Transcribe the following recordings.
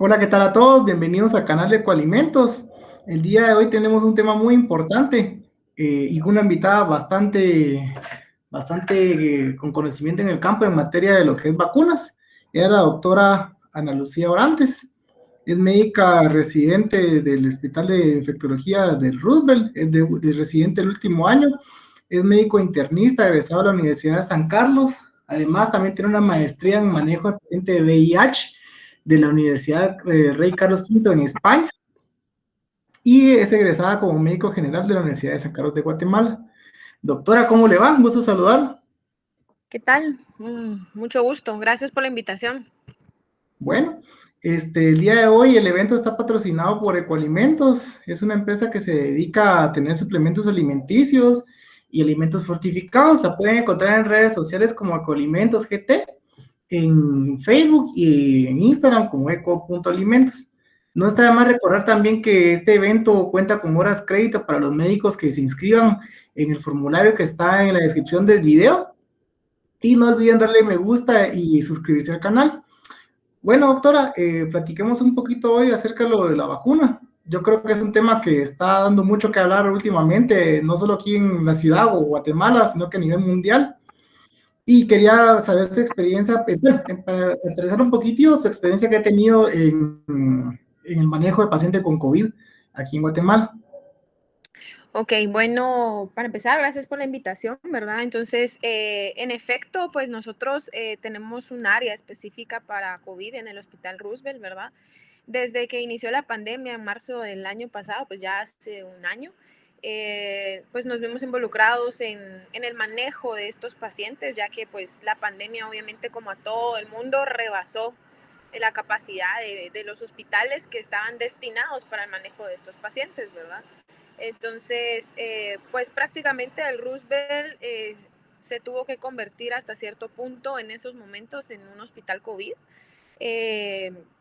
Hola, ¿qué tal a todos? Bienvenidos al canal de Ecoalimentos. El día de hoy tenemos un tema muy importante y una invitada bastante con conocimiento en el campo en materia de lo que es vacunas. Era la doctora Ana Lucía Orantes. Es médica residente del Hospital de Infectología del Roosevelt, es de residente el último año, es médico internista egresado de la Universidad de San Carlos. Además, también tiene una maestría en manejo del paciente de VIH de la Universidad Rey Carlos V en España y es egresada como médico general de la Universidad de San Carlos de Guatemala. Doctora, ¿cómo le va? Un gusto saludar. ¿Qué tal? Mucho gusto. Gracias por la invitación. Bueno, el día de hoy el evento está patrocinado por Ecoalimentos. Es una empresa que se dedica a tener suplementos alimenticios y alimentos fortificados. La pueden encontrar en redes sociales como Ecoalimentos GT, en Facebook y en Instagram como eco.alimentos. No está de más recordar también que este evento cuenta con horas crédito para los médicos que se inscriban en el formulario que está en la descripción del video. Y no olviden darle me gusta y suscribirse al canal. Bueno, doctora, platiquemos un poquito hoy acerca de lo de la vacuna. Yo creo que es un tema que está dando mucho que hablar últimamente, no solo aquí en la ciudad o Guatemala, sino que a nivel mundial. Y quería saber su experiencia, bueno, para interesar un poquitito su experiencia que ha tenido en el manejo de pacientes con COVID aquí en Guatemala. Ok, bueno, para empezar, gracias por la invitación, ¿verdad? Entonces, en efecto, pues nosotros tenemos un área específica para COVID en el Hospital Roosevelt, ¿verdad? Desde que inició la pandemia en marzo del año pasado, pues ya hace un año, pues nos vimos involucrados en el manejo de estos pacientes, ya que pues la pandemia obviamente como a todo el mundo rebasó la capacidad de los hospitales que estaban destinados para el manejo de estos pacientes, ¿verdad? Entonces, pues prácticamente el Roosevelt se tuvo que convertir hasta cierto punto en esos momentos en un hospital COVID,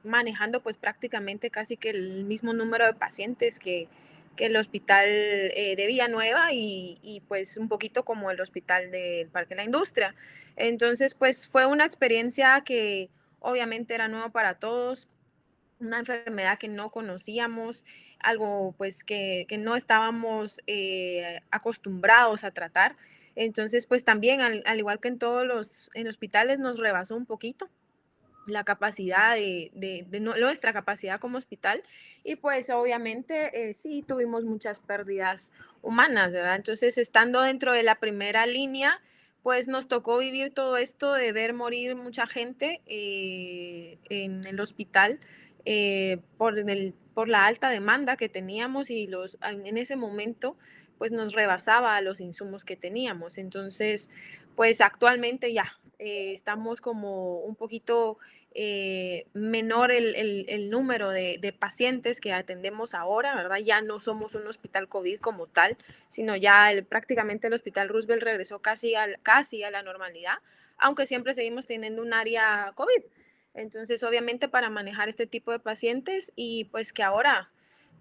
manejando pues prácticamente casi que el mismo número de pacientes que el hospital de Villanueva y pues un poquito como el hospital del Parque de la Industria. Entonces, pues fue una experiencia que obviamente era nueva para todos, una enfermedad que no conocíamos, algo pues que no estábamos acostumbrados a tratar. Entonces, pues también, al igual que en todos los en hospitales, nos rebasó un poquito la capacidad nuestra capacidad como hospital y pues obviamente sí tuvimos muchas pérdidas humanas, ¿verdad? Entonces, estando dentro de la primera línea, pues nos tocó vivir todo esto de ver morir mucha gente en el hospital por la alta demanda que teníamos y en ese momento pues nos rebasaba los insumos que teníamos. Entonces, pues actualmente ya estamos como un poquito menor el número de pacientes que atendemos ahora, ¿verdad? Ya no somos un hospital COVID como tal, sino ya prácticamente el Hospital Roosevelt regresó casi a la normalidad, aunque siempre seguimos teniendo un área COVID. Entonces, obviamente, para manejar este tipo de pacientes y pues que ahora,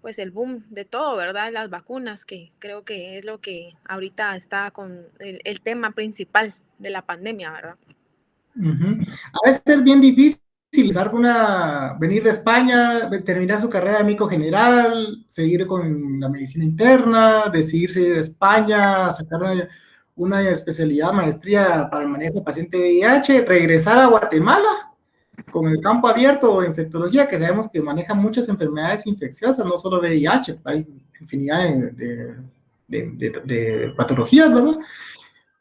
pues el boom de todo, ¿verdad? Las vacunas, que creo que es lo que ahorita está con el tema principal de la pandemia, ¿verdad? Uh-huh. A veces es bien difícil venir de España, terminar su carrera de médico general, seguir con la medicina interna, decidirse ir a España, sacar una especialidad, maestría para el manejo de paciente VIH, regresar a Guatemala con el campo abierto o infectología, que sabemos que maneja muchas enfermedades infecciosas, no solo VIH, hay infinidad de patologías, ¿verdad?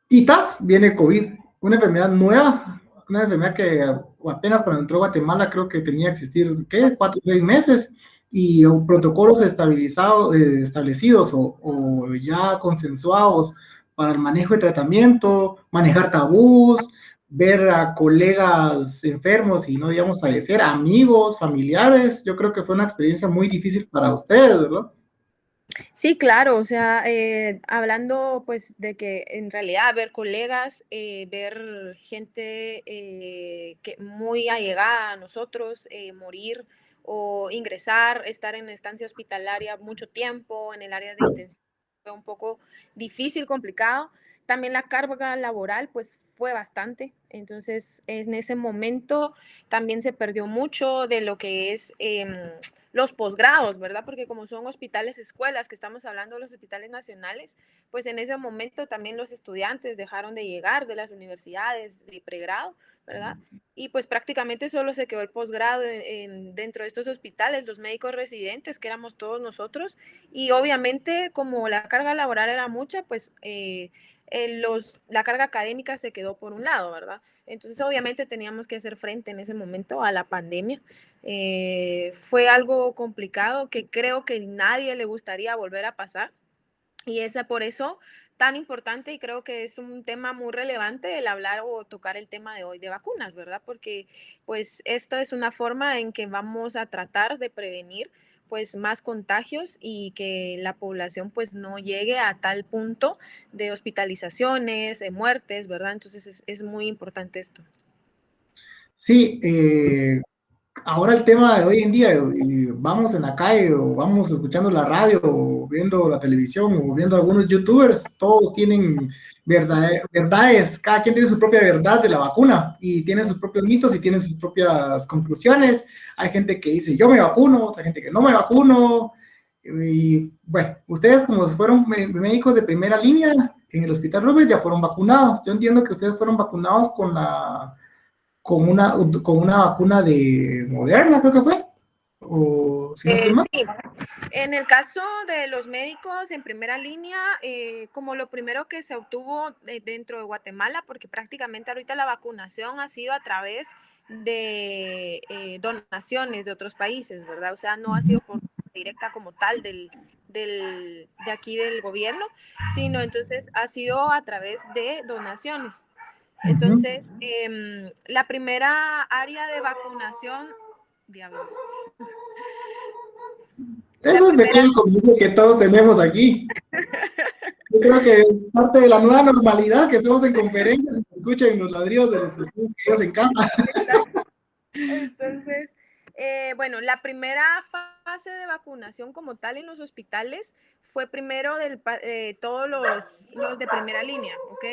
Y TAS viene COVID, una enfermedad nueva, una enfermedad que apenas cuando entró a Guatemala creo que tenía que existir, ¿qué? 4 o 6 meses, y protocolos establecidos o ya consensuados para el manejo de tratamiento, manejar tabús, ver a colegas enfermos y no digamos fallecer, amigos, familiares. Yo creo que fue una experiencia muy difícil para ustedes, ¿verdad? Sí, claro, o sea, hablando pues de que en realidad ver colegas, ver gente que muy allegada a nosotros, morir o ingresar, estar en estancia hospitalaria mucho tiempo, en el área de intensivo, fue un poco difícil, complicado. También la carga laboral pues fue bastante, entonces en ese momento también se perdió mucho de lo que es los posgrados, ¿verdad? Porque como son hospitales, escuelas, que estamos hablando de los hospitales nacionales, pues en ese momento también los estudiantes dejaron de llegar de las universidades de pregrado, ¿verdad? Y pues prácticamente solo se quedó el posgrado dentro de estos hospitales, los médicos residentes, que éramos todos nosotros, y obviamente como la carga laboral era mucha, pues la carga académica se quedó por un lado, ¿verdad? Entonces obviamente teníamos que hacer frente en ese momento a la pandemia. Fue algo complicado que creo que nadie le gustaría volver a pasar. Y es por eso tan importante y creo que es un tema muy relevante el hablar o tocar el tema de hoy de vacunas, ¿verdad? Porque pues esto es una forma en que vamos a tratar de prevenir pues más contagios y que la población pues no llegue a tal punto de hospitalizaciones, de muertes, ¿verdad? Entonces es muy importante esto. Sí, ahora el tema de hoy en día, y vamos en la calle o vamos escuchando la radio o viendo la televisión o viendo algunos youtubers, todos tienen verdades, cada quien tiene su propia verdad de la vacuna y tiene sus propios mitos y tiene sus propias conclusiones. Hay gente que dice yo me vacuno, otra gente que no me vacuno. Y bueno, ustedes como fueron médicos de primera línea en el Hospital Rubens ya fueron vacunados. Yo entiendo que ustedes fueron vacunados con una vacuna de Moderna, creo que fue, o si no estoy mal. Sí, en el caso de los médicos en primera línea, como lo primero que se obtuvo dentro de Guatemala, porque prácticamente ahorita la vacunación ha sido a través de donaciones de otros países, ¿verdad? O sea, no ha sido por directa como tal de aquí del gobierno, sino entonces ha sido a través de donaciones. Ujú. Entonces, la primera área de vacunación, diablos, la Eso es un primera. pequeño inconveniente que todos tenemos aquí. Yo creo que es parte de la nueva normalidad que estamos en conferencias y se escuchan los ladridos de los estudios en casa. Exacto. Entonces, bueno, la primera fase de vacunación como tal en los hospitales fue primero todos los de primera línea, ¿ok?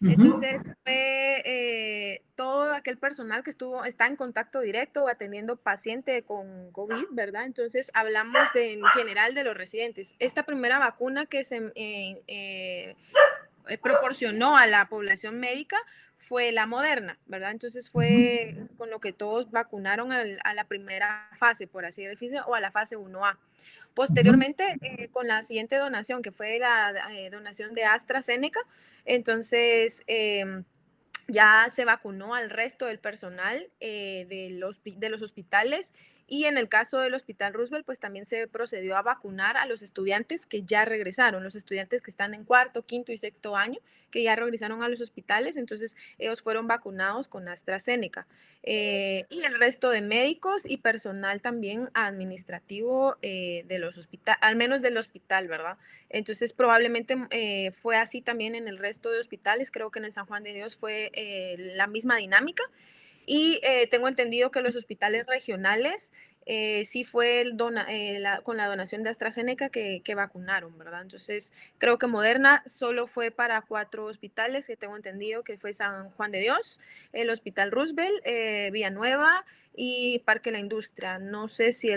Ujú. Entonces fue todo aquel personal que está en contacto directo o atendiendo paciente con COVID, ¿verdad? Entonces hablamos en general de los residentes. Esta primera vacuna que se proporcionó a la población médica fue la Moderna, ¿verdad? Entonces fue con lo que todos vacunaron a la primera fase, por así decirlo, o a la fase 1A. Ujú. Posteriormente, con la siguiente donación, que fue la donación de AstraZeneca, entonces ya se vacunó al resto del personal de los hospitales y en el caso del Hospital Roosevelt, pues también se procedió a vacunar a los estudiantes que ya regresaron, los estudiantes que están en cuarto, quinto y sexto año, que ya regresaron a los hospitales, entonces ellos fueron vacunados con AstraZeneca. Y el resto de médicos y personal también administrativo de los hospitales, al menos del hospital, ¿verdad? Entonces, probablemente fue así también en el resto de hospitales. Creo que en el San Juan de Dios fue la misma dinámica. Y tengo entendido que los hospitales regionales sí fue con la donación de AstraZeneca que vacunaron, ¿verdad? Entonces, creo que Moderna solo fue para 4 hospitales, que tengo entendido que fue San Juan de Dios, el Hospital Roosevelt, Villanueva y Parque La Industria. No sé si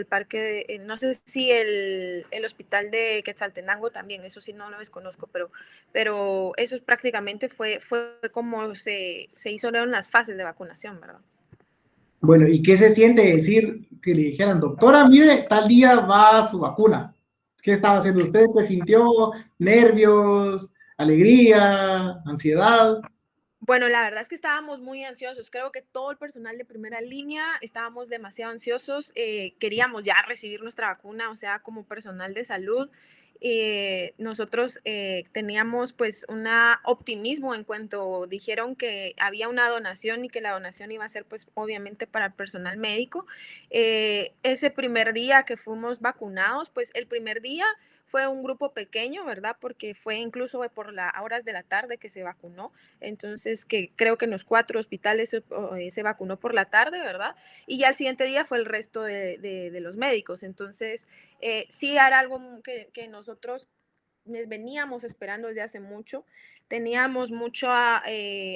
no sé si el hospital de Quetzaltenango también, eso sí no lo desconozco, pero eso prácticamente fue como se hicieron las fases de vacunación, ¿verdad? Bueno, ¿y qué se siente decir que le dijeran, doctora, mire, tal día va su vacuna? ¿Qué estaba haciendo usted? ¿Qué sintió? ¿Nervios? ¿Alegría? ¿Ansiedad? Bueno, la verdad es que estábamos muy ansiosos. Creo que todo el personal de primera línea estábamos demasiado ansiosos. Queríamos ya recibir nuestra vacuna, o sea, como personal de salud. Nosotros teníamos pues un optimismo en cuanto dijeron que había una donación y que la donación iba a ser pues obviamente para el personal médico. Ese primer día que fuimos vacunados, pues el primer día fue un grupo pequeño, ¿verdad? Porque fue incluso por las horas de la tarde que se vacunó. Entonces, que creo que en los 4 hospitales se vacunó por la tarde, ¿verdad? Y ya el siguiente día fue el resto de los médicos. Entonces, sí era algo que nosotros les veníamos esperando desde hace mucho. Teníamos mucha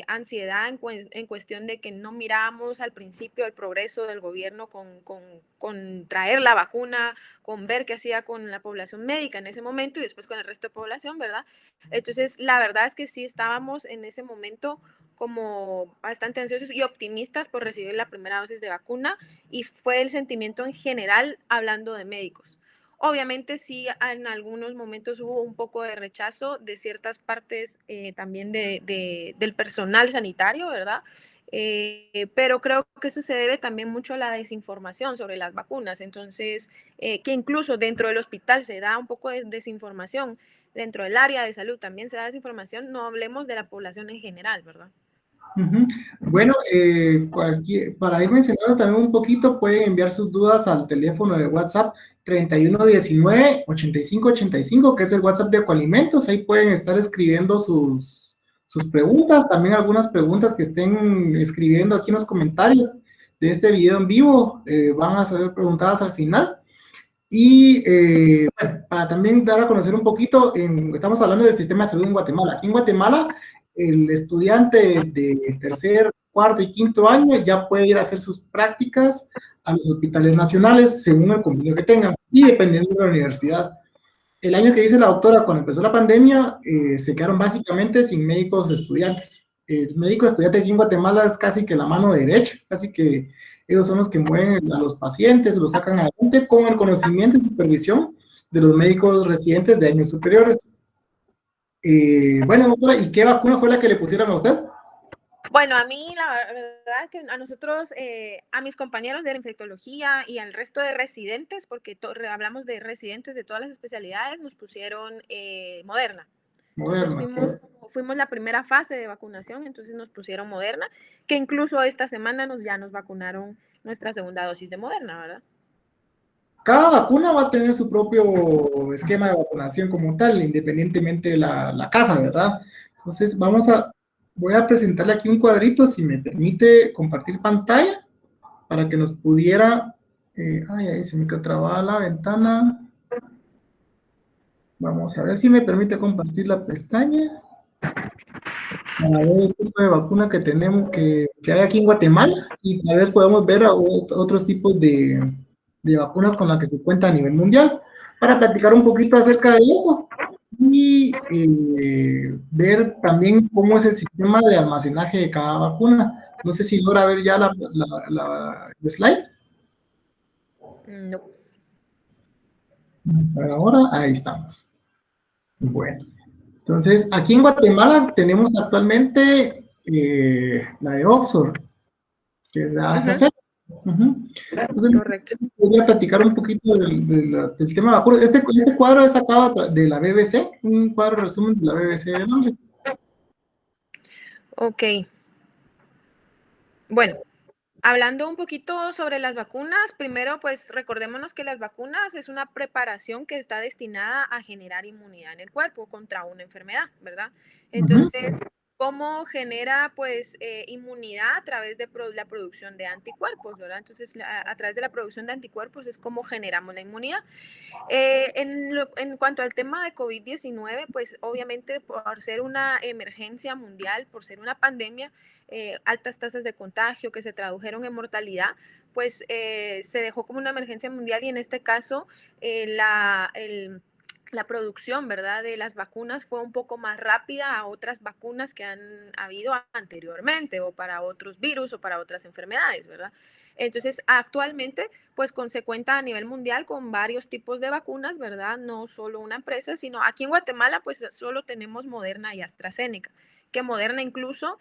ansiedad en cuestión de que no mirábamos al principio el progreso del gobierno con traer la vacuna, con ver qué hacía con la población médica en ese momento y después con el resto de población, ¿verdad? Entonces, la verdad es que sí estábamos en ese momento como bastante ansiosos y optimistas por recibir la primera dosis de vacuna y fue el sentimiento en general hablando de médicos. Obviamente sí, en algunos momentos hubo un poco de rechazo de ciertas partes también del personal sanitario, ¿verdad? Pero creo que eso se debe también mucho a la desinformación sobre las vacunas. Entonces, que incluso dentro del hospital se da un poco de desinformación, dentro del área de salud también se da desinformación, no hablemos de la población en general, ¿verdad? Ujú. Bueno, para ir mencionando también un poquito, pueden enviar sus dudas al teléfono de WhatsApp 3119-8585, que es el WhatsApp de Ecoalimentos. Ahí pueden estar escribiendo sus preguntas, también algunas preguntas que estén escribiendo aquí en los comentarios de este video en vivo, van a ser preguntadas al final. Y bueno, para también dar a conocer un poquito, estamos hablando del sistema de salud en Guatemala. Aquí en Guatemala, el estudiante de tercer, cuarto y quinto año ya puede ir a hacer sus prácticas a los hospitales nacionales según el convenio que tengan y dependiendo de la universidad. El año que dice la doctora, cuando empezó la pandemia, se quedaron básicamente sin médicos estudiantes. El médico estudiante aquí en Guatemala es casi que la mano derecha, casi que ellos son los que mueven a los pacientes, los sacan adelante con el conocimiento y supervisión de los médicos residentes de años superiores. Bueno, doctora, ¿y qué vacuna fue la que le pusieron a usted? Bueno, a mí la verdad es que a nosotros, a mis compañeros de la infectología y al resto de residentes, porque hablamos de residentes de todas las especialidades, nos pusieron Moderna. Entonces Moderna. fuimos la primera fase de vacunación, entonces nos pusieron Moderna, que incluso esta semana ya nos vacunaron nuestra segunda dosis de Moderna, ¿verdad? Cada vacuna va a tener su propio esquema de vacunación como tal, independientemente de la casa, ¿verdad? Entonces, voy a presentarle aquí un cuadrito, si me permite compartir pantalla, para que nos pudiera, ahí se me quedó trabada la ventana. Vamos a ver si me permite compartir la pestaña, para ver el tipo de vacuna que tenemos, que hay aquí en Guatemala, y tal vez podamos ver otros tipos de vacunas con las que se cuenta a nivel mundial, para platicar un poquito acerca de eso y ver también cómo es el sistema de almacenaje de cada vacuna. No sé si logra ver ya el slide. No. Vamos a ver ahora, ahí estamos. Bueno, entonces aquí en Guatemala tenemos actualmente la de Oxford, que es de AstraZeneca. Entonces, Correcto. voy a platicar un poquito del tema de vacunas. Este cuadro es sacado de la BBC, un cuadro resumen de la BBC de Londres. Ok. Bueno, hablando un poquito sobre las vacunas, primero pues recordémonos que las vacunas es una preparación que está destinada a generar inmunidad en el cuerpo contra una enfermedad, ¿verdad? Entonces, ¿cómo genera pues inmunidad a través de la producción de anticuerpos, ¿verdad? Entonces, a través de la producción de anticuerpos es como generamos la inmunidad. En cuanto al tema de COVID-19, pues obviamente por ser una emergencia mundial, por ser una pandemia, altas tasas de contagio que se tradujeron en mortalidad, pues se dejó como una emergencia mundial y en este caso la producción, ¿verdad?, de las vacunas fue un poco más rápida a otras vacunas que han habido anteriormente o para otros virus o para otras enfermedades, ¿verdad? Entonces, actualmente, pues se cuenta a nivel mundial con varios tipos de vacunas, ¿verdad? No solo una empresa, sino aquí en Guatemala, pues solo tenemos Moderna y AstraZeneca, que Moderna incluso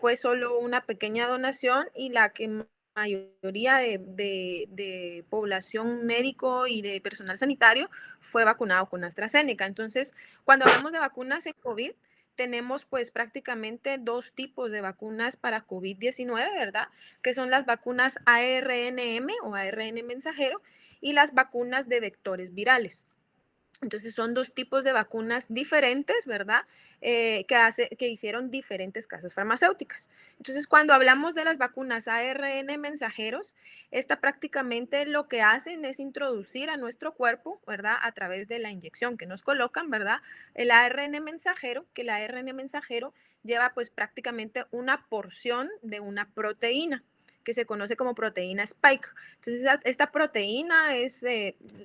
fue solo una pequeña donación y la que mayoría de población médico y de personal sanitario fue vacunado con AstraZeneca. Entonces, cuando hablamos de vacunas en COVID, tenemos pues prácticamente dos tipos de vacunas para COVID-19, ¿verdad? Que son las vacunas ARNM o ARN mensajero y las vacunas de vectores virales. Entonces son dos tipos de vacunas diferentes, ¿verdad? Que hicieron diferentes casas farmacéuticas. Entonces, cuando hablamos de las vacunas ARN mensajeros, esta prácticamente lo que hacen es introducir a nuestro cuerpo, ¿verdad? A través de la inyección que nos colocan, ¿verdad? El ARN mensajero, que el ARN mensajero lleva pues prácticamente una porción de una proteína que se conoce como proteína Spike. Entonces, esta proteína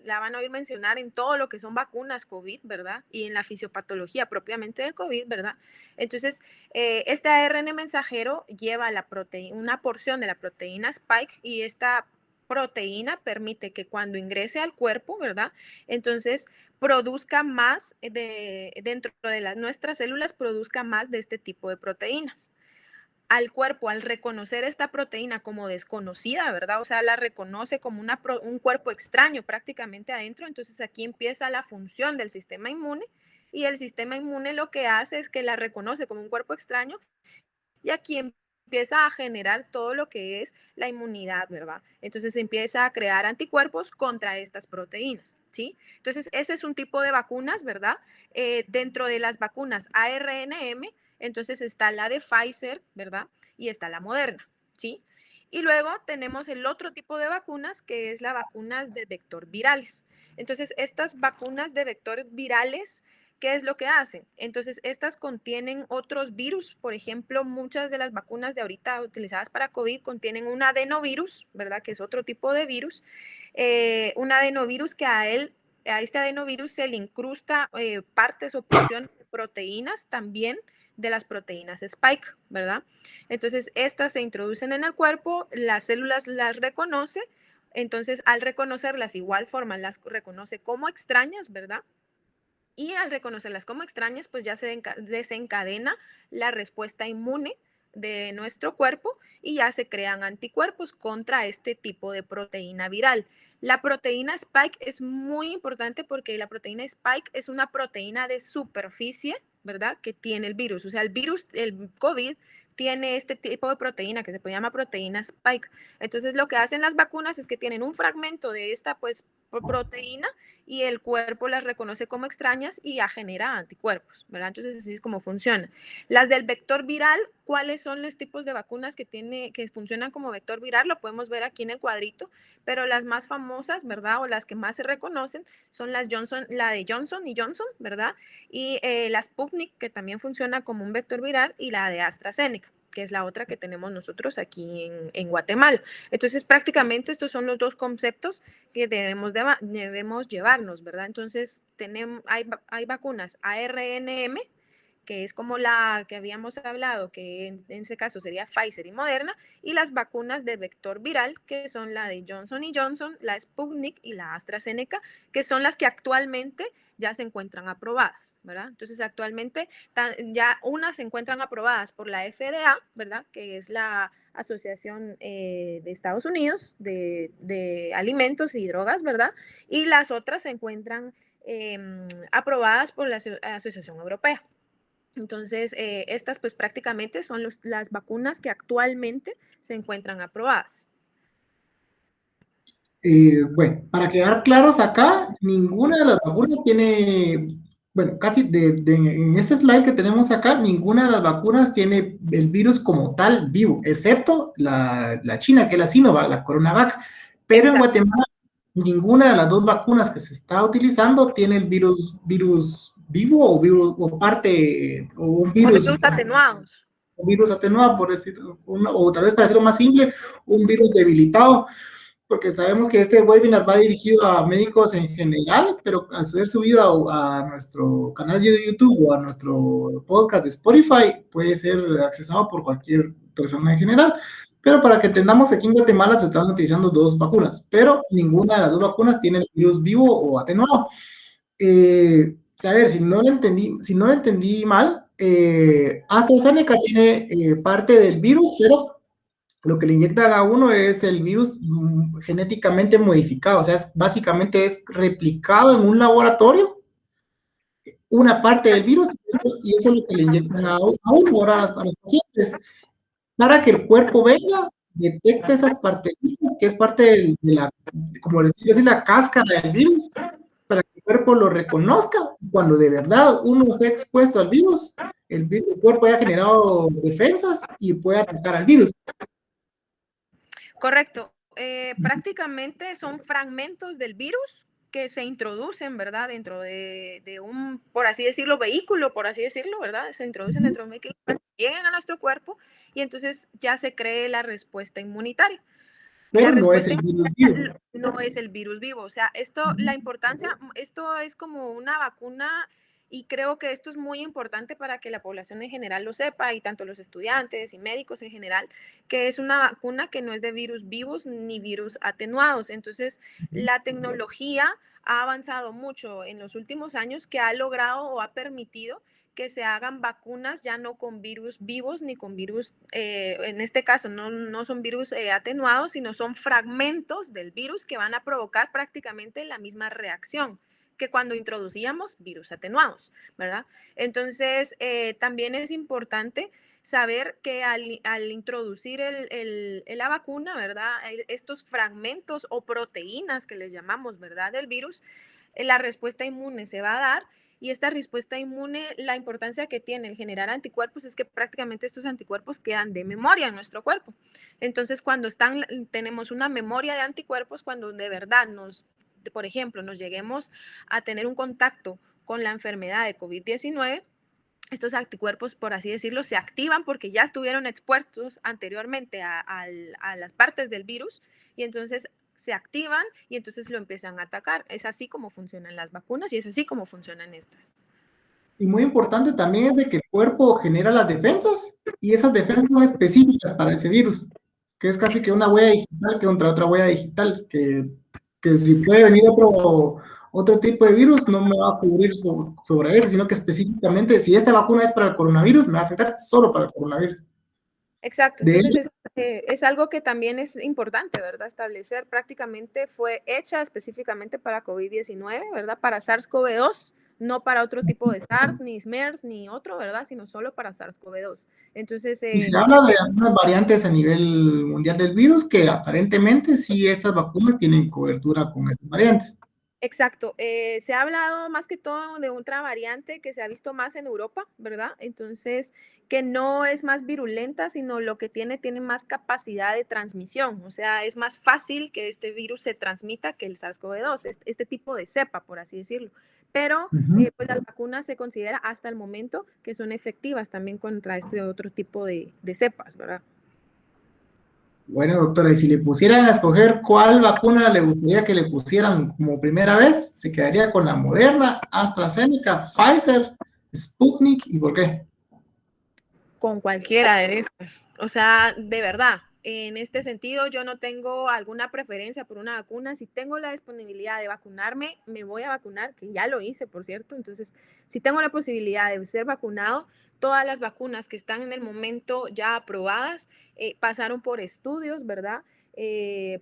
la van a oír mencionar en todo lo que son vacunas COVID, ¿verdad? Y en la fisiopatología propiamente del COVID, ¿verdad? Entonces, este ARN mensajero lleva una porción de la proteína Spike y esta proteína permite que cuando ingrese al cuerpo, ¿verdad? Entonces, produzca más dentro de nuestras células, produzca más de este tipo de proteínas al cuerpo, al reconocer esta proteína como desconocida, ¿verdad? O sea, la reconoce como un cuerpo extraño prácticamente adentro, entonces aquí empieza la función del sistema inmune y el sistema inmune lo que hace es que la reconoce como un cuerpo extraño y aquí empieza a generar todo lo que es la inmunidad, ¿verdad? Entonces empieza a crear anticuerpos contra estas proteínas, ¿sí? Entonces ese es un tipo de vacunas, ¿verdad? Dentro de las vacunas ARNM, entonces está la de Pfizer, ¿verdad? Y está la Moderna, ¿sí? Y luego tenemos el otro tipo de vacunas, que es la vacuna de vector virales. Entonces, estas vacunas de vector virales, ¿qué es lo que hacen? Entonces, estas contienen otros virus. Por ejemplo, muchas de las vacunas de ahorita utilizadas para COVID contienen un adenovirus, ¿verdad? Que es otro tipo de virus. Un adenovirus que a este adenovirus se le incrusta partes o porciones de proteínas también de las proteínas Spike, ¿verdad? Entonces, estas se introducen en el cuerpo, las células las reconoce, entonces al reconocerlas igual forma las reconoce como extrañas, ¿verdad? Y al reconocerlas como extrañas, pues ya se desencadena la respuesta inmune de nuestro cuerpo y ya se crean anticuerpos contra este tipo de proteína viral. La proteína Spike es muy importante porque la proteína Spike es una proteína de superficie, ¿verdad? Que tiene el virus. O sea, el virus, el COVID, tiene este tipo de proteína que se llama proteína Spike. Entonces, lo que hacen las vacunas es que tienen un fragmento de esta, pues, proteína y el cuerpo las reconoce como extrañas y ya genera anticuerpos, ¿verdad? Entonces así es como funciona. Las del vector viral, ¿cuáles son los tipos de vacunas que funcionan como vector viral? Lo podemos ver aquí en el cuadrito, pero las más famosas, ¿verdad? O las que más se reconocen son la de Johnson y Johnson, ¿verdad? Y la Sputnik, que también funciona como un vector viral, y la de AstraZeneca, que es la otra que tenemos nosotros aquí en Guatemala. Entonces, prácticamente estos son los dos conceptos que debemos llevarnos, ¿verdad? Entonces, hay vacunas ARNM, que es como la que habíamos hablado, que en ese caso sería Pfizer y Moderna, y las vacunas de vector viral, que son la de Johnson y Johnson, la Sputnik y la AstraZeneca, que son las que actualmente ya se encuentran aprobadas, ¿verdad? Entonces, actualmente ya unas se encuentran aprobadas por la FDA, ¿verdad? Que es la Asociación de Estados Unidos de Alimentos y Drogas, ¿verdad? Y las otras se encuentran aprobadas por la Asociación Europea. Entonces, estas pues prácticamente son las vacunas que actualmente se encuentran aprobadas. Bueno, para quedar claros acá, ninguna de las vacunas tiene, bueno, casi en este slide que tenemos acá, ninguna de las vacunas tiene el virus como tal vivo, excepto la China, que es la Sinovac, la CoronaVac. Pero en Guatemala, ninguna de las dos vacunas que se está utilizando tiene el virus vivo o parte, o un virus atenuados. Un virus atenuado, por decir, o tal vez para hacerlo más simple, un virus debilitado, porque sabemos que este webinar va dirigido a médicos en general, pero al ser subido a nuestro canal de YouTube o a nuestro podcast de Spotify, puede ser accesado por cualquier persona en general. Pero para que entendamos, aquí en Guatemala se están utilizando dos vacunas, pero ninguna de las dos vacunas tiene el virus vivo o atenuado. A ver, si no lo entendí mal, AstraZeneca tiene parte del virus, pero lo que le inyectan a uno es el virus genéticamente modificado, o sea, básicamente es replicado en un laboratorio, una parte del virus, y eso es lo que le inyectan a uno, ahora a los pacientes, para que el cuerpo venga, detecte esas partecitas, que es parte de la, como decir, es la cáscara del virus, para que cuerpo lo reconozca. Cuando de verdad uno esté expuesto al virus, el cuerpo haya generado defensas y puede atacar al virus. Correcto. Prácticamente son fragmentos del virus que se introducen, ¿verdad? Dentro de un, por así decirlo, vehículo, por así decirlo, ¿verdad? Se introducen dentro de un vehículo, llegan a nuestro cuerpo y entonces ya se cree la respuesta inmunitaria. La Pero no es respuesta el virus vivo. no es el virus vivo. O sea, esto, la importancia, esto es como una vacuna y creo que esto es muy importante para que la población en general lo sepa y tanto los estudiantes y médicos en general, que es una vacuna que no es de virus vivos ni virus atenuados. Entonces, la tecnología ha avanzado mucho en los últimos años que ha logrado o ha permitido que se hagan vacunas ya no con virus vivos ni con virus, en este caso no son virus atenuados, sino son fragmentos del virus que van a provocar prácticamente la misma reacción que cuando introducíamos virus atenuados, ¿verdad? Entonces, también es importante saber que al introducir la vacuna, ¿verdad? Estos fragmentos o proteínas que les llamamos, ¿verdad? Del virus, la respuesta inmune se va a dar y esta respuesta inmune, la importancia que tiene el generar anticuerpos es que prácticamente estos anticuerpos quedan de memoria en nuestro cuerpo. Entonces, cuando tenemos una memoria de anticuerpos, cuando de verdad por ejemplo, nos lleguemos a tener un contacto con la enfermedad de COVID-19, estos anticuerpos, por así decirlo, se activan porque ya estuvieron expuestos anteriormente a las partes del virus y entonces se activan y entonces lo empiezan a atacar. Es así como funcionan las vacunas y es así como funcionan estas. Y muy importante también es de que el cuerpo genera las defensas y esas defensas son específicas para ese virus, que es casi que una huella digital que contra otra huella digital, que si puede venir otro tipo de virus no me va a cubrir sobre ese, sino que específicamente si esta vacuna es para el coronavirus, me va a afectar solo para el coronavirus. Exacto, De entonces hecho, es algo que también es importante, ¿verdad? Establecer prácticamente fue hecha específicamente para COVID-19, ¿verdad? Para SARS-CoV-2, no para otro tipo de SARS, ni SMERS, ni otro, ¿verdad? Sino solo para SARS-CoV-2. Entonces, y se habla de algunas variantes a nivel mundial del virus que aparentemente sí estas vacunas tienen cobertura con estas variantes. exacto. Se ha hablado más que todo de otra variante que se ha visto más en Europa, ¿verdad? Entonces, que no es más virulenta, sino lo que tiene más capacidad de transmisión. O sea, es más fácil que este virus se transmita que el SARS-CoV-2, este tipo de cepa, por así decirlo. Pero, pues las vacunas se considera hasta el momento que son efectivas también contra este otro tipo de cepas, ¿verdad? Bueno, doctora, y si le pusieran a escoger cuál vacuna le gustaría que le pusieran como primera vez, se quedaría con la Moderna, AstraZeneca, Pfizer, Sputnik, ¿y por qué? Con cualquiera de estas. O sea, de verdad, en este sentido yo no tengo alguna preferencia por una vacuna. Si tengo la disponibilidad de vacunarme, me voy a vacunar, que ya lo hice, por cierto. Entonces, si tengo la posibilidad de ser vacunado, todas las vacunas que están en el momento ya aprobadas pasaron por estudios, ¿verdad?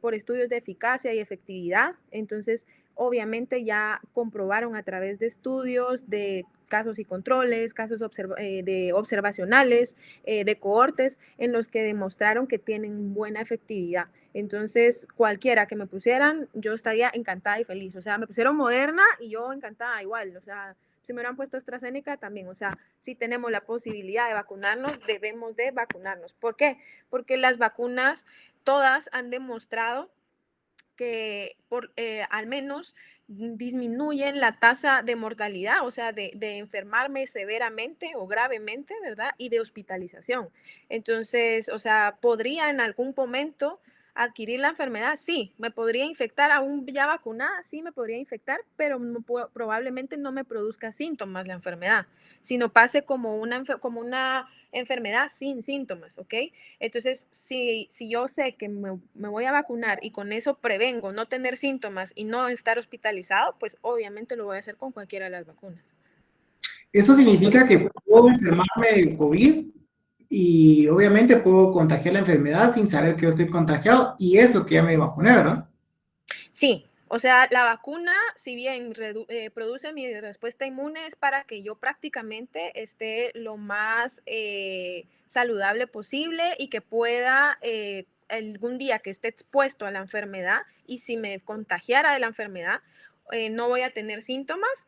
Por estudios de eficacia y efectividad. Entonces, obviamente ya comprobaron a través de estudios, de casos y controles, casos de observacionales, de cohortes, en los que demostraron que tienen buena efectividad. Entonces, cualquiera que me pusieran, yo estaría encantada y feliz. O sea, me pusieron Moderna y yo encantada igual. O sea, si me hubieran puesto AstraZeneca también. O sea, si tenemos la posibilidad de vacunarnos, debemos de vacunarnos. ¿Por qué? Porque las vacunas todas han demostrado que al menos disminuyen la tasa de mortalidad, o sea, de enfermarme severamente o gravemente, ¿verdad? Y de hospitalización. Entonces, o sea, ¿podría en algún momento adquirir la enfermedad? Sí, me podría infectar, aún ya vacunada, sí me podría infectar, pero probablemente no me produzca síntomas la enfermedad, sino pase como una enfermedad sin síntomas, ¿ok? Entonces, si yo sé que me voy a vacunar y con eso prevengo no tener síntomas y no estar hospitalizado, pues obviamente lo voy a hacer con cualquiera de las vacunas. Eso significa que puedo enfermarme de COVID y obviamente puedo contagiar la enfermedad sin saber que yo estoy contagiado y eso que ya me vacuné, ¿verdad? Sí, o sea, la vacuna, si bien produce mi respuesta inmune, es para que yo prácticamente esté lo más saludable posible y que pueda algún día que esté expuesto a la enfermedad y si me contagiara de la enfermedad, no voy a tener síntomas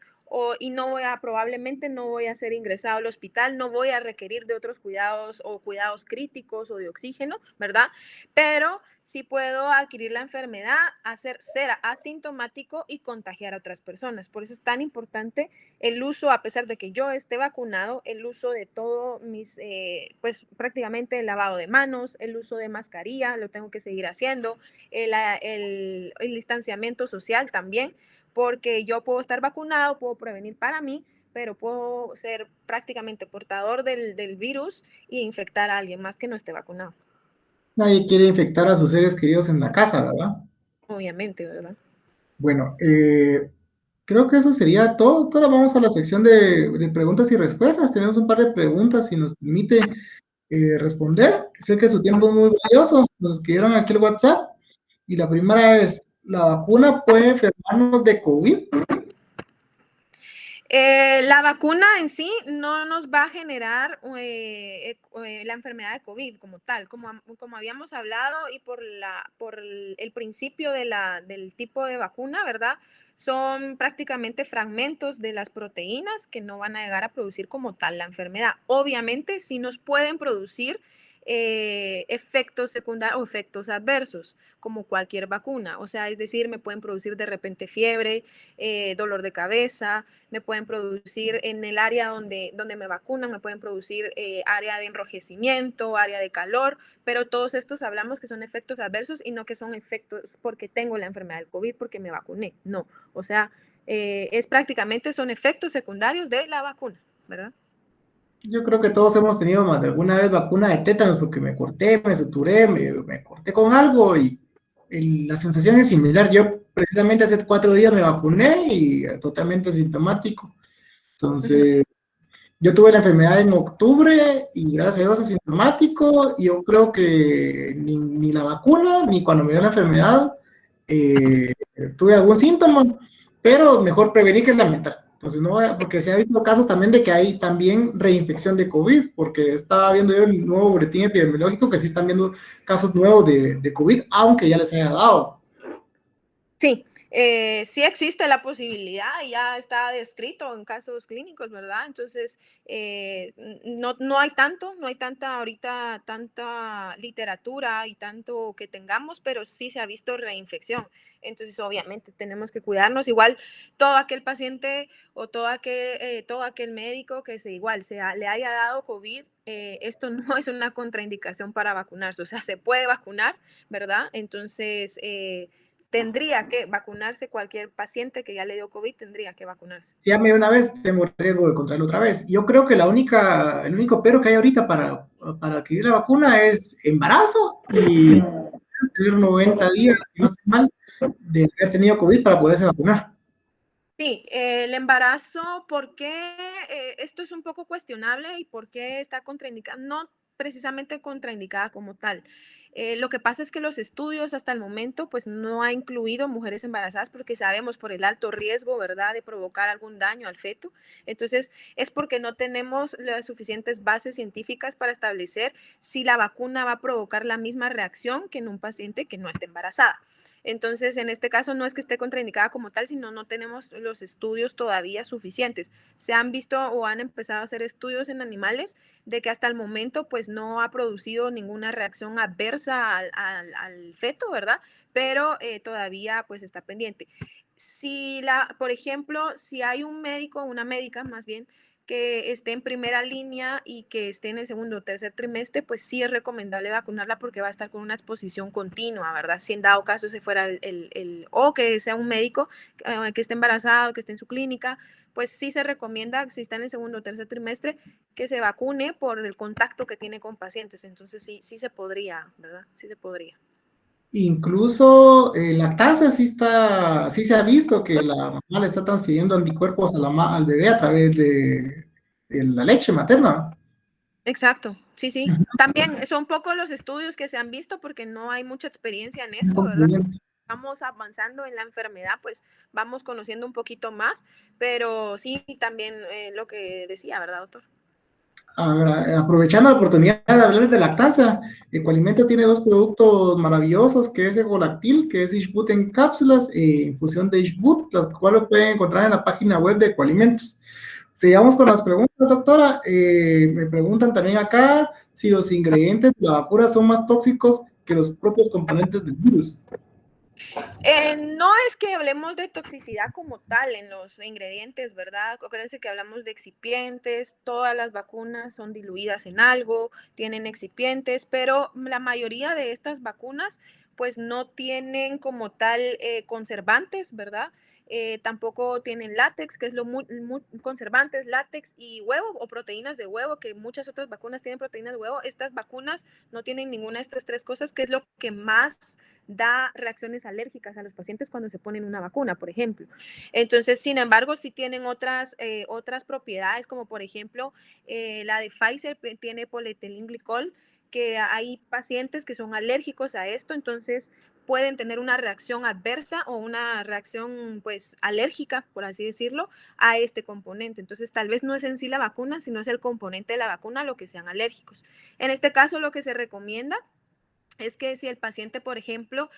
y probablemente no voy a ser ingresado al hospital, no voy a requerir de otros cuidados o cuidados críticos o de oxígeno, ¿verdad? Pero sí puedo adquirir la enfermedad, ser asintomático y contagiar a otras personas. Por eso es tan importante el uso, a pesar de que yo esté vacunado, el uso de todo pues prácticamente el lavado de manos, el uso de mascarilla, lo tengo que seguir haciendo, el distanciamiento social también, porque yo puedo estar vacunado, puedo prevenir para mí, pero puedo ser prácticamente portador del virus e infectar a alguien más que no esté vacunado. Nadie quiere infectar a sus seres queridos en la casa, ¿verdad? Obviamente, ¿verdad? Bueno, creo que eso sería todo. Ahora vamos a la sección de preguntas y respuestas. Tenemos un par de preguntas, si nos permite responder. Sé que su tiempo es muy valioso. Nos escribieron aquí el WhatsApp. Y la primera es, ¿la vacuna puede enfermarnos de COVID? La vacuna en sí no nos va a generar la enfermedad de COVID como tal, como habíamos hablado y por el principio del tipo de vacuna, ¿verdad? Son prácticamente fragmentos de las proteínas que no van a llegar a producir como tal la enfermedad. Obviamente sí nos pueden producir efectos secundarios o efectos adversos, como cualquier vacuna. O sea, es decir, me pueden producir de repente fiebre, dolor de cabeza, me pueden producir en el área donde me vacunan, me pueden producir área de enrojecimiento, área de calor, pero todos estos hablamos que son efectos adversos y no que son efectos porque tengo la enfermedad del COVID, porque me vacuné. No, o sea, prácticamente son efectos secundarios de la vacuna, ¿verdad? Yo creo que todos hemos tenido más de alguna vez vacuna de tétanos porque me corté, me suturé, me corté con algo y la sensación es similar. Yo precisamente hace 4 días me vacuné y totalmente asintomático. Ujú. Entonces, yo tuve la enfermedad en octubre y gracias a Dios asintomático. Y yo creo que ni la vacuna ni cuando me dio la enfermedad eh, tuve algún síntoma, pero mejor prevenir que lamentar. Entonces, no, porque se ha visto casos también de que hay también reinfección de COVID, porque estaba viendo yo el nuevo boletín epidemiológico que sí están viendo casos nuevos de COVID, aunque ya les haya dado. Sí, sí existe la posibilidad, ya está descrito en casos clínicos, ¿verdad? Entonces, no hay no hay tanta ahorita, tanta literatura y tanto que tengamos, pero sí se ha visto reinfección. Entonces, obviamente, tenemos que cuidarnos. Igual, todo aquel paciente o todo aquel médico que le haya dado COVID, esto no es una contraindicación para vacunarse, o sea, se puede vacunar, ¿verdad? Entonces, tendría que vacunarse cualquier paciente que ya le dio COVID, tendría que vacunarse. Si ya me dio una vez, tengo riesgo de contraerlo otra vez. Yo creo que el único pero que hay ahorita para adquirir la vacuna es embarazo y tener 90 días, si no estoy mal, de haber tenido COVID para poderse vacunar. Sí, el embarazo, ¿por qué esto es un poco cuestionable y por qué está contraindicada? No precisamente contraindicada como tal. Lo que pasa es que los estudios hasta el momento pues no ha incluido mujeres embarazadas porque sabemos por el alto riesgo, ¿verdad?, de provocar algún daño al feto. Entonces, es porque no tenemos las suficientes bases científicas para establecer si la vacuna va a provocar la misma reacción que en un paciente que no esté embarazada. Entonces, en este caso no es que esté contraindicada como tal, sino no tenemos los estudios todavía suficientes. Se han visto o han empezado a hacer estudios en animales de que hasta el momento pues no ha producido ninguna reacción adversa al feto, ¿verdad? Pero todavía pues está pendiente. Por ejemplo, si hay un médico, una médica más bien, que esté en primera línea y que esté en el segundo o tercer trimestre, pues sí es recomendable vacunarla porque va a estar con una exposición continua, ¿verdad? Si en dado caso se fuera o que sea un médico que esté embarazado, que esté en su clínica, pues sí se recomienda, si está en el segundo o tercer trimestre, que se vacune por el contacto que tiene con pacientes. Entonces sí se podría, ¿verdad? Sí se podría. Incluso en lactancia sí se ha visto que la mamá le está transfiriendo anticuerpos al bebé a través de la leche materna. Exacto, sí, sí. También son pocos los estudios que se han visto porque no hay mucha experiencia en Es esto, ¿verdad? concluyente. Vamos avanzando en la enfermedad, pues vamos conociendo un poquito más, pero sí, también lo que decía, ¿verdad, doctor? aprovechando la oportunidad de hablar de lactancia, Ecoalimentos tiene dos productos maravillosos, que es Ecolactil, que es Ishboot en cápsulas, infusión de Ishboot, las cuales pueden encontrar en la página web de Ecoalimentos. Sigamos con las preguntas, doctora. Me preguntan también acá si los ingredientes de la vacuna son más tóxicos que los propios componentes del virus. No es que hablemos de toxicidad como tal en los ingredientes, ¿verdad? Acuérdense que hablamos de excipientes, todas las vacunas son diluidas en algo, tienen excipientes, pero la mayoría de estas vacunas pues no tienen como tal conservantes, ¿verdad? Tampoco tienen látex, que es lo muy conservantes, látex y huevo o proteínas de huevo, que muchas otras vacunas tienen proteínas de huevo. Estas vacunas no tienen ninguna de estas tres cosas, que es lo que más da reacciones alérgicas a los pacientes cuando se ponen una vacuna, por ejemplo. Entonces, sin embargo, sí tienen otras propiedades, como por ejemplo, la de Pfizer tiene polietilenglicol, que hay pacientes que son alérgicos a esto, entonces pueden tener una reacción adversa o una reacción pues alérgica, por así decirlo, a este componente. Entonces, tal vez no es en sí la vacuna, sino es el componente de la vacuna lo que sean alérgicos. En este caso, lo que se recomienda es que si el paciente, por ejemplo,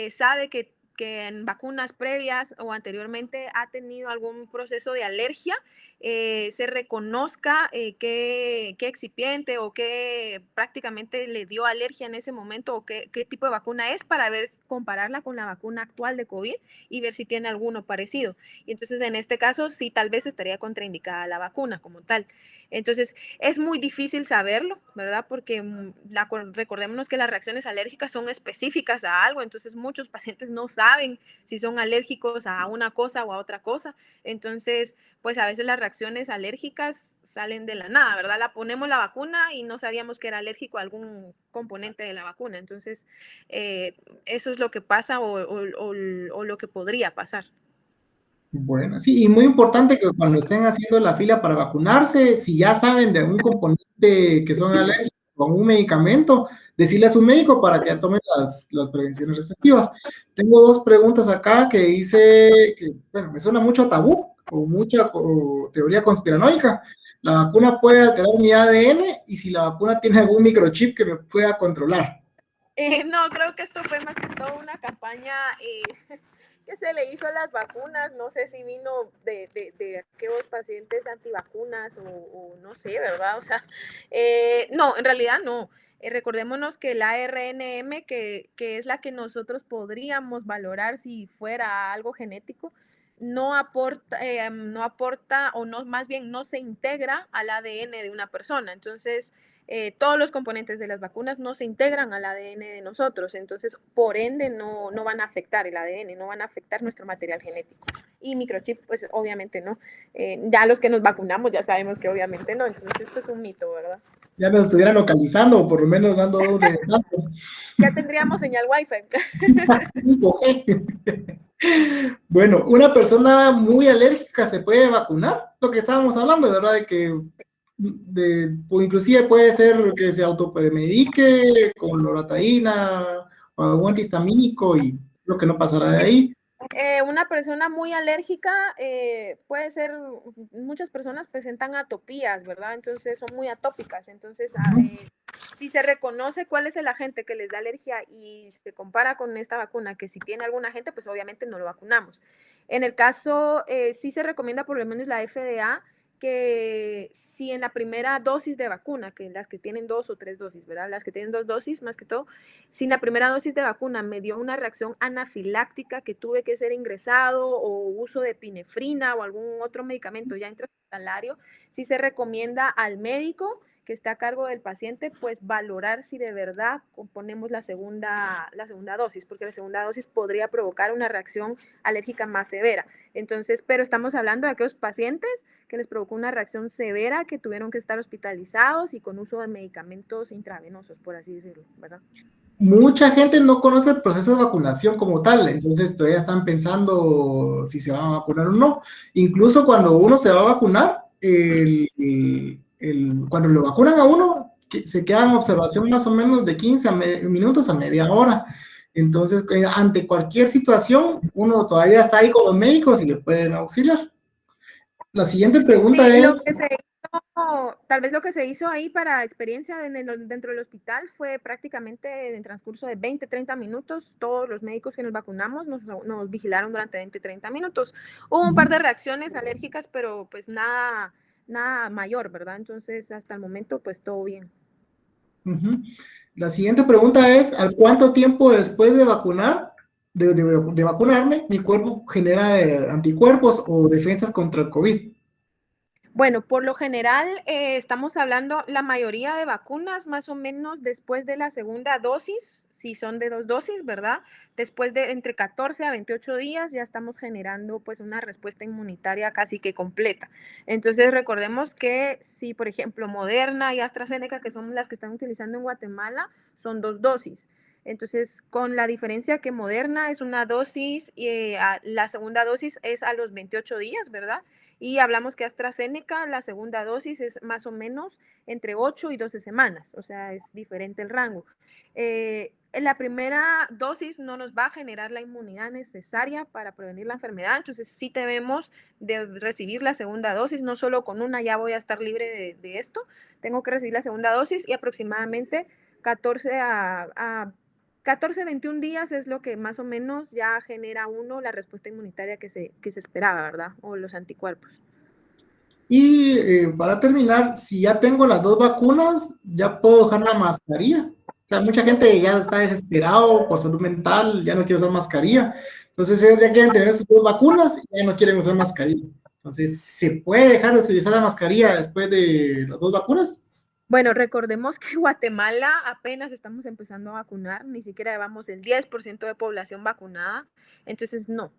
sabe que en vacunas previas o anteriormente ha tenido algún proceso de alergia, se reconozca qué excipiente o qué prácticamente le dio alergia en ese momento o qué tipo de vacuna es para ver, compararla con la vacuna actual de COVID y ver si tiene alguno parecido. Y entonces en este caso sí tal vez estaría contraindicada la vacuna como tal. Entonces es muy difícil saberlo, ¿verdad? Porque recordémonos que las reacciones alérgicas son específicas a algo, entonces muchos pacientes no saben si son alérgicos a una cosa o a otra cosa. Entonces, pues a veces las reacciones alérgicas salen de la nada, ¿verdad? La ponemos la vacuna y no sabíamos que era alérgico a algún componente de la vacuna. Entonces, eso es lo que pasa o lo que podría pasar. Bueno, sí, y muy importante que cuando estén haciendo la fila para vacunarse, si ya saben de un componente que son alérgicos a un medicamento, decirle a su médico para que tome las prevenciones respectivas. Tengo dos preguntas acá que dice que, bueno, me suena mucho a tabú o mucha teoría conspiranoica. La vacuna puede alterar mi ADN y si la vacuna tiene algún microchip que me pueda controlar. No, creo que esto fue más que todo una campaña que se le hizo a las vacunas. No sé si vino de aquellos pacientes antivacunas o no sé, ¿verdad? O sea, no, en realidad no. Recordémonos que la ARNM, que es la que nosotros podríamos valorar si fuera algo genético, no aporta o no, más bien no se integra al ADN de una persona. Entonces, todos los componentes de las vacunas no se integran al ADN de nosotros, entonces por ende no van a afectar el ADN, no van a afectar nuestro material genético. Y microchip, pues obviamente no. Ya los que nos vacunamos ya sabemos que obviamente no, entonces esto es un mito, ¿verdad? Ya nos estuvieran localizando o por lo menos dando un mensaje. Ya tendríamos señal Wi-Fi. Bueno, una persona muy alérgica se puede vacunar, lo que estábamos hablando, ¿verdad? De que o inclusive puede ser que se automedique con loratadina o algún antihistamínico y lo que no pasará de ahí. Una persona muy alérgica puede ser, muchas personas presentan atopías, ¿verdad? Entonces son muy atópicas. Entonces, si se reconoce cuál es el agente que les da alergia y se compara con esta vacuna, que si tiene algún agente, pues obviamente no lo vacunamos. En el caso, sí se recomienda por lo menos la FDA que si en la primera dosis de vacuna, que las que tienen 2 o 3 dosis, ¿verdad? Las que tienen 2 dosis, más que todo, si en la primera dosis de vacuna me dio una reacción anafiláctica que tuve que ser ingresado o uso de epinefrina o algún otro medicamento ya intrahospitalario, sí se recomienda al médico que está a cargo del paciente, pues valorar si de verdad componemos la segunda dosis, porque la segunda dosis podría provocar una reacción alérgica más severa. Entonces, pero estamos hablando de aquellos pacientes que les provocó una reacción severa, que tuvieron que estar hospitalizados y con uso de medicamentos intravenosos, por así decirlo, ¿verdad? Mucha gente no conoce el proceso de vacunación como tal, entonces todavía están pensando si se van a vacunar o no. Incluso cuando uno se va a vacunar, cuando lo vacunan a uno, se queda en observación más o menos de 15 minutos a media hora. Entonces, ante cualquier situación, uno todavía está ahí con los médicos y le pueden auxiliar. La siguiente pregunta Sí, es, lo que se tal vez lo que se hizo ahí para experiencia dentro del hospital fue prácticamente en el transcurso de 20, 30 minutos. Todos los médicos que nos vacunamos nos vigilaron durante 20, 30 minutos. Hubo un par de reacciones alérgicas, pero pues nada mayor, ¿verdad? Entonces, hasta el momento, pues todo bien. La siguiente pregunta es, ¿al cuánto tiempo después de vacunar, de vacunarme, mi cuerpo genera anticuerpos o defensas contra el COVID? Bueno, por lo general, estamos hablando la mayoría de vacunas más o menos después de la segunda dosis, si son de 2 dosis, ¿verdad? Después de entre 14 a 28 días ya estamos generando pues una respuesta inmunitaria casi que completa. Entonces recordemos que si, por ejemplo, Moderna y AstraZeneca, que son las que están utilizando en Guatemala, son 2 dosis. Entonces, con la diferencia que Moderna es una dosis y la segunda dosis es a los 28 días, ¿verdad? Y hablamos que AstraZeneca, la segunda dosis es más o menos entre 8 y 12 semanas, o sea, es diferente el rango. La primera dosis no nos va a generar la inmunidad necesaria para prevenir la enfermedad, entonces sí debemos de recibir la segunda dosis, no solo con una ya voy a estar libre de esto, tengo que recibir la segunda dosis y aproximadamente 14 a 14, 21 días es lo que más o menos ya genera uno la respuesta inmunitaria que se esperaba, ¿verdad? O los anticuerpos. Y para terminar, si ya tengo las 2 vacunas, ya puedo dejar la mascarilla. O sea, mucha gente ya está desesperado por salud mental, ya no quiere usar mascarilla. Entonces ellos ya quieren tener sus 2 vacunas y ya no quieren usar mascarilla. Entonces, ¿se puede dejar de utilizar la mascarilla después de las 2 vacunas? Bueno, recordemos que Guatemala apenas estamos empezando a vacunar, ni siquiera llevamos el 10% de población vacunada, entonces no.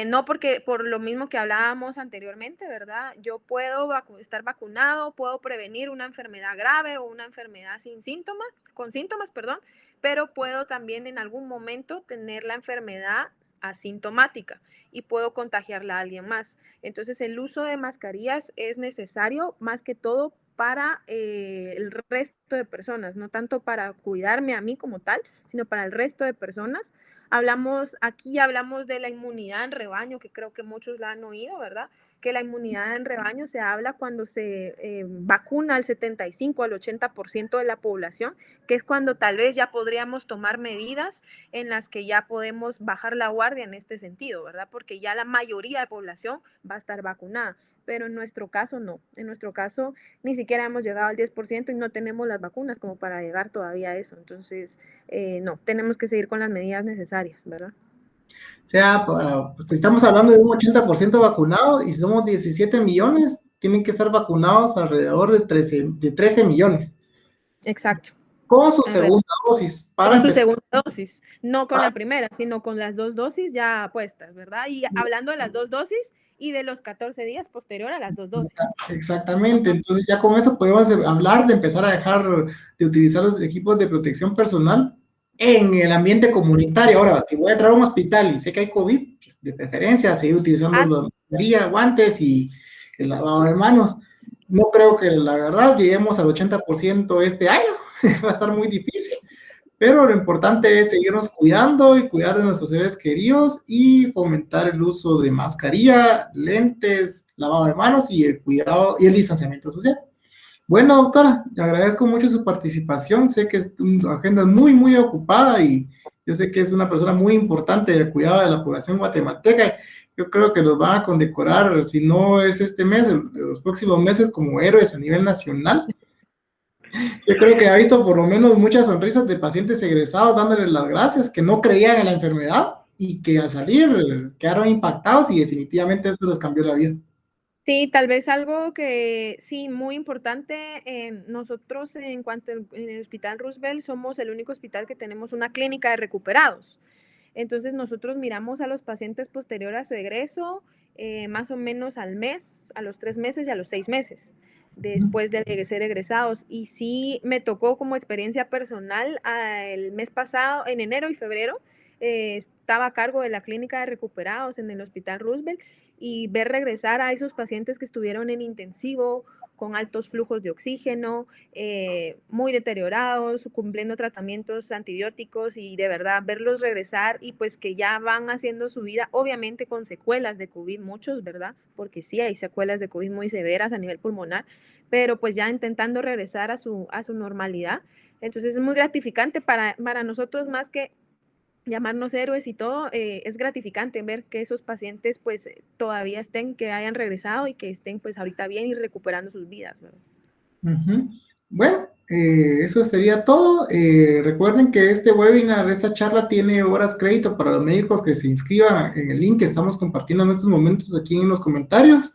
No porque por lo mismo que hablábamos anteriormente, ¿verdad? Yo puedo estar vacunado, puedo prevenir una enfermedad grave o una enfermedad sin síntomas, con síntomas, perdón, pero puedo también en algún momento tener la enfermedad asintomática y puedo contagiarla a alguien más. Entonces el uso de mascarillas es necesario más que todo para el resto de personas, no tanto para cuidarme a mí como tal, sino para el resto de personas. Aquí hablamos de la inmunidad en rebaño, que creo que muchos la han oído, ¿verdad? Que la inmunidad en rebaño se habla cuando se vacuna al 75 al 80% de la población, que es cuando tal vez ya podríamos tomar medidas en las que ya podemos bajar la guardia en este sentido, ¿verdad? Porque ya la mayoría de población va a estar vacunada, pero en nuestro caso no. En nuestro caso ni siquiera hemos llegado al 10% y no tenemos las vacunas como para llegar todavía a eso. Entonces, no, tenemos que seguir con las medidas necesarias, ¿verdad? O sea, pues, estamos hablando de un 80% vacunado y si somos 17 millones, tienen que estar vacunados alrededor de 13 millones. Exacto. Con su Alrededor. segunda dosis, para Con su empezar. segunda dosis, no con Ah, la primera, sino con las 2 dosis ya puestas, ¿verdad? Y hablando de las 2 dosis y de los 14 días posterior a las 2 dosis. exactamente, entonces ya con eso podemos hablar de empezar a dejar de utilizar los equipos de protección personal en el ambiente comunitario. Ahora, si voy a entrar a un hospital y sé que hay COVID, pues, de preferencia, seguir utilizando Ah, la mascarilla, guantes y el lavado de manos. No creo que la verdad lleguemos al 80% este año, va a estar muy difícil, pero lo importante es seguirnos cuidando y cuidar de nuestros seres queridos y fomentar el uso de mascarilla, lentes, lavado de manos y el cuidado y el distanciamiento social. Bueno, doctora, le agradezco mucho su participación. Sé que es una agenda muy, muy ocupada y yo sé que es una persona muy importante del cuidado de la población guatemalteca. Yo creo que los van a condecorar, si no es este mes, los próximos meses como héroes a nivel nacional. Yo creo que ha visto por lo menos muchas sonrisas de pacientes egresados dándoles las gracias, que no creían en la enfermedad y que al salir quedaron impactados y definitivamente eso les cambió la vida. sí, tal vez algo que sí, muy importante, nosotros en cuanto en el Hospital Roosevelt somos el único hospital que tenemos una clínica de recuperados. Entonces nosotros miramos a los pacientes posterior a su egreso, más o menos al mes, a los 3 meses y a los 6 meses después de ser egresados. Y sí me tocó como experiencia personal el mes pasado, en enero y febrero, estaba a cargo de la clínica de recuperados en el Hospital Roosevelt y ver regresar a esos pacientes que estuvieron en intensivo con altos flujos de oxígeno, muy deteriorados, cumpliendo tratamientos antibióticos y de verdad verlos regresar y pues que ya van haciendo su vida, obviamente con secuelas de COVID, muchos, ¿verdad? Porque sí hay secuelas de COVID muy severas a nivel pulmonar, pero pues ya intentando regresar a su normalidad. Entonces es muy gratificante para nosotros más que llamarnos héroes y todo, es gratificante ver que esos pacientes pues todavía estén, que hayan regresado y que estén pues ahorita bien y recuperando sus vidas, ¿verdad? Ujú. Bueno, eso sería todo. Recuerden que este webinar, esta charla tiene horas crédito para los médicos que se inscriban en el link que estamos compartiendo en estos momentos aquí en los comentarios.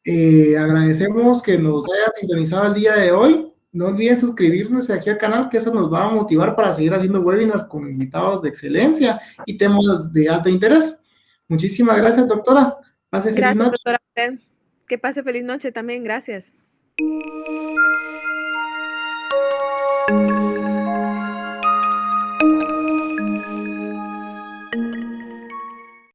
Agradecemos que nos hayan sintonizado el día de hoy. No olviden suscribirse aquí al canal, que eso nos va a motivar para seguir haciendo webinars con invitados de excelencia y temas de alto interés. Muchísimas gracias, doctora. Pase feliz Gracias, noche. doctora. Que pase feliz noche también. Gracias.